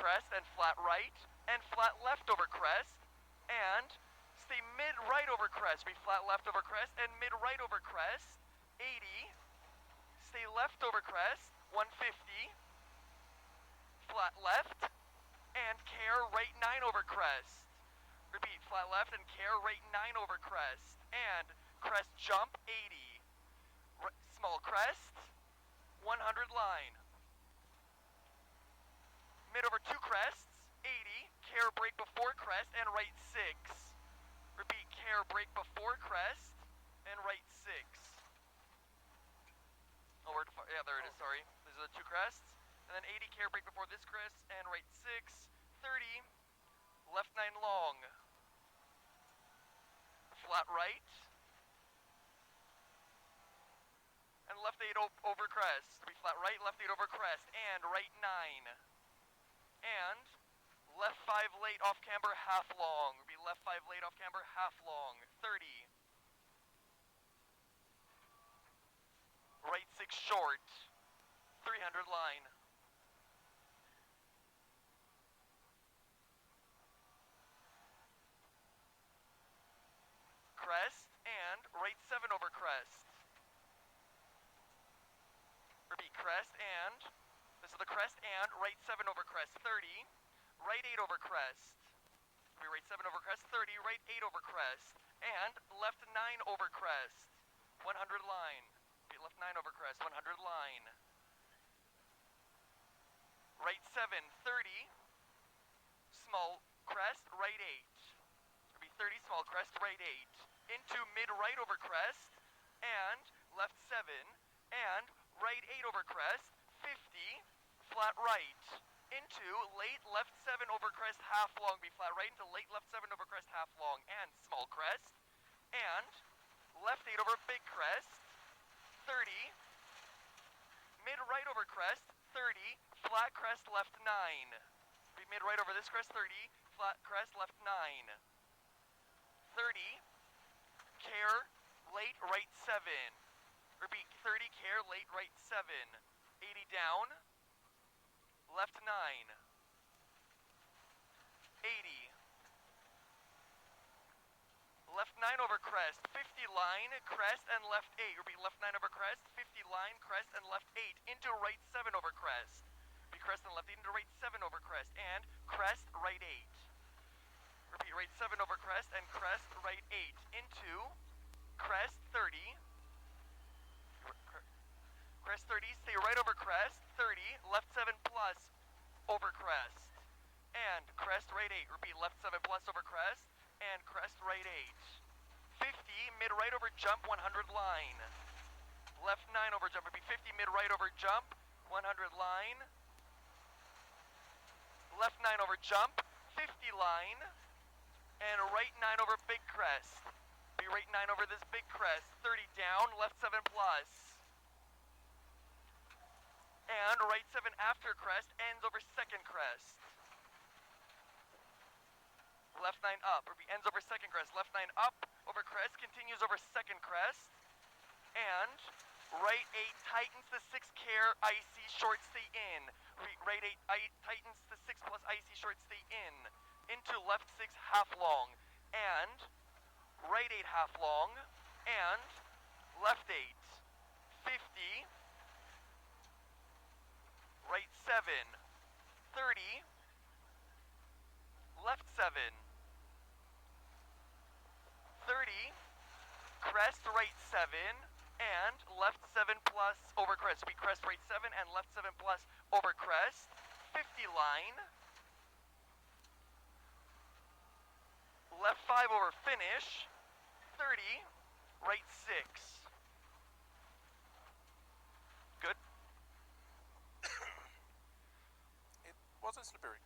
crest and flat right, and flat left over crest, and stay mid right over crest, be flat left over crest, and mid right over crest, 80, stay left over crest, 150, flat left, and care right 9 over crest. Repeat, flat left and care right 9 over crest, and crest jump, 80, small crest, 100 line. Mid over 2 crests, 80, care brake before crest and right 6. Repeat, care brake before crest and right 6. Oh, yeah, there it is, sorry. These are the 2 crests. And then 80, care brake before this crest and right 6. 30, left 9 long. Flat right. And left 8 over crest. Be flat right, left 8 over crest, and right 9. And left 5 late off camber, half long. Be left 5 late off camber, half long. 30. Right 6 short. 300 line. Crest and right 7 over crest. Repeat, crest and, this is the crest and right 7 over crest, 30, right 8 over crest. Repeat, right 7 over crest, 30, right 8 over crest, and left 9 over crest, 100 line. Repeat, left 9 over crest, 100 line. Right 7, 30, small crest, right 8. Repeat, 30, small crest, right 8. Into mid right over crest, and left 7, and right 8 over crest, 50, flat right, into late left 7 over crest, half long, be flat right into late left 7 over crest, half long, and small crest, and left 8 over big crest, 30, mid right over crest, 30, flat crest, left 9, be mid right over this crest, 30, flat crest, left 9, 30, care, late right 7. Repeat, 30, care, late right 7. 80 down, left 9. 80. Left 9 over crest, 50 line, crest, and left 8. Repeat, left 9 over crest, 50 line, crest, and left 8. Into right 7 over crest. Repeat, crest and left 8 into right 7 over crest, and crest, right 8. Repeat, right 7 over crest, and crest, right 8. Into crest, 30. Crest 30, stay right over crest, 30, left 7 plus over crest, and crest right 8, repeat, left 7 plus over crest, and crest right 8, 50, mid right over jump, 100 line, left 9 over jump, repeat, 50, mid right over jump, 100 line, left 9 over jump, 50 line, and right 9 over big crest, be right 9 over this big crest, 30 down, left 7 plus, and right 7 after crest, ends over second crest. Left 9 up, ends over second crest. Left 9 up over crest, continues over second crest. And right 8 tightens the 6 care, IC short, stay in. Right 8 tightens the 6 plus IC short, stay in. Into left 6 half long. And right 8 half long. And left 8. 50. Right 7, 30, left 7, 30, crest right 7, and left 7 plus over crest. Be crest right 7 and left 7 plus over crest, 50 line, left 5 over finish, 30, right 6. Good? It wasn't slippery.